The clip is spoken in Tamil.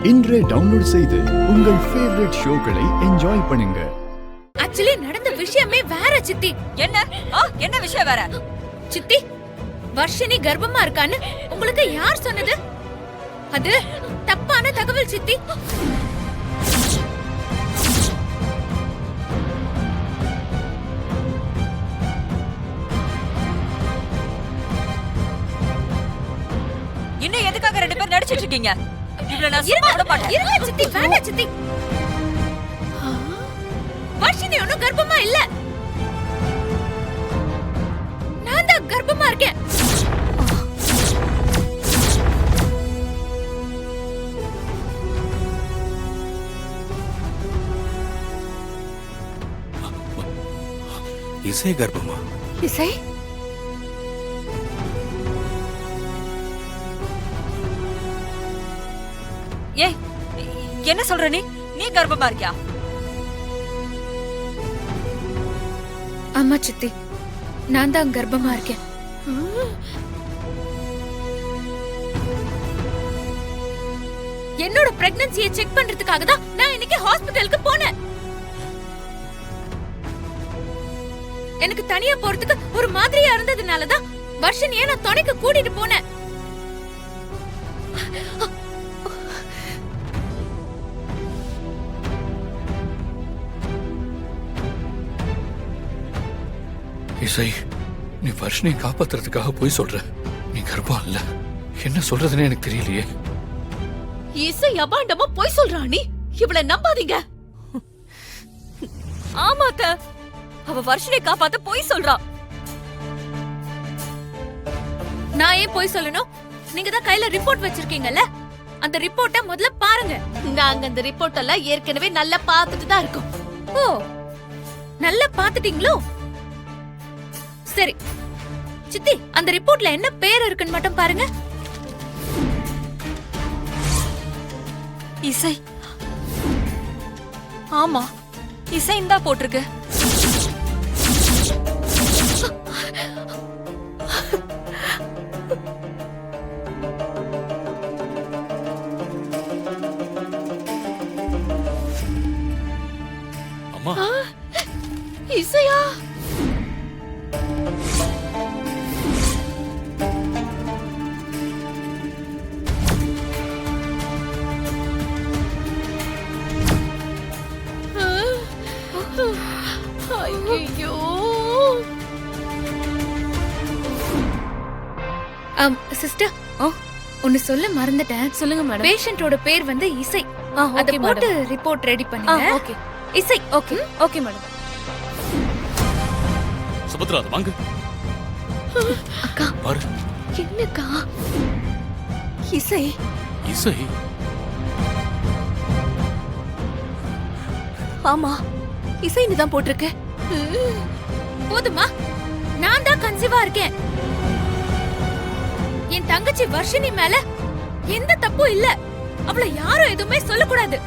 இன்றே டவுன்லோட் செய்து உங்கள் ஃபேவரட் ஷோக்களை என்ஜாய் பண்ணுங்க. ஆக்சுவலி நடந்த விஷயமே வேற சித்தி. என்ன விஷயம் வேற? சித்தி, வர்ஷினி கர்ப்பமா இருக்கான்னு உங்களுக்கு யார் சொன்னது? அது தப்பான தகவல் சித்தி. இன்னும் எதுக்காக ரெண்டு பேரும் நடிச்சிட்டு இருக்கீங்க? இவ்வளவு நான் சும்மா விட மாட்டேன். இருங்க சித்தி, வேண்டாம் சித்தி. வர்ஷினி ஒன்னும் கர்ப்பமா இல்ல. நான் தான் கர்ப்பமா இருக்கேன். இசை கர்ப்பமா? இசை? ஏய், என்ன சொல்ற நீ? நீ கர்ப்பமா இருக்கியா? ஆமா சித்தி, நான் தான் கர்ப்பமா இருக்கேன். என்னோட பிரெக்னன்சியை செக் பண்றதுக்காக தான் நான் இன்னைக்கு ஹாஸ்பிடலுக்கு போனேன். எனக்கு தனியா போறதுக்கு ஒரு மாதிரியா இருந்ததுனால தான் வர்ஷினியை நான் துணைக்கு கூட்டிட்டு போனேன். இசை, நீ வர்ஷினியை காப்பாத்துறதுக்காக போய் சொல்ற. நீ கர்ப்பம் இல்ல. என்ன சொல்றதுன்னு எனக்கு தெரியலையே. இசை அபாண்டமா போய் சொல்றா. நீ இவளை நம்பாதீங்க. ஆமாத்த, அவ வர்ஷினை காப்பாத்த போய் சொல்றா. நான் ஏன் போய் சொல்லணும்? நீங்க தான் கையில ரிப்போர்ட் வச்சிருக்கீங்கல்ல, அந்த ரிப்போர்ட்ட முதல்ல பாருங்க. நாங்க அந்த ரிப்போர்ட் எல்லாம் ஏற்கனவே நல்லா பார்த்துட்டு தான் இருக்கோம். ஓ, நல்லா பாத்துட்டீங்களோ? சரி சித்தி, அந்த ரிப்போர்ட்ல என்ன பேர் இருக்குன்னு மட்டும் பாருங்க. இசை. ஆமா, இசை இந்தா போட்டிருக்கு. அம்மா, இசையா? ஐயோ, சிஸ்டர், ஒன்னு சொல்ல மறந்துட்டேன். சொல்லுங்க மேடம். பேஷண்டோட பேர் வந்து இசை. அத போட்டு ரிப்போர்ட் ரெடி பண்ணுங்க. ஓகே. இசை. Okay okay madam. சுபத்ரா, அது வாங்க. அக்கா பாரு. என்னக்கா? இசை? இசை? ஆமா, இசைன்னு தான் போட்டிருக்கு. போதுமா? நான் தான் கன்சீவா இருக்கேன். என் தங்கச்சி வர்ஷினி மேல எந்த தப்பும் இல்ல. அவளை யாரும் எதுவுமே சொல்லக்கூடாது.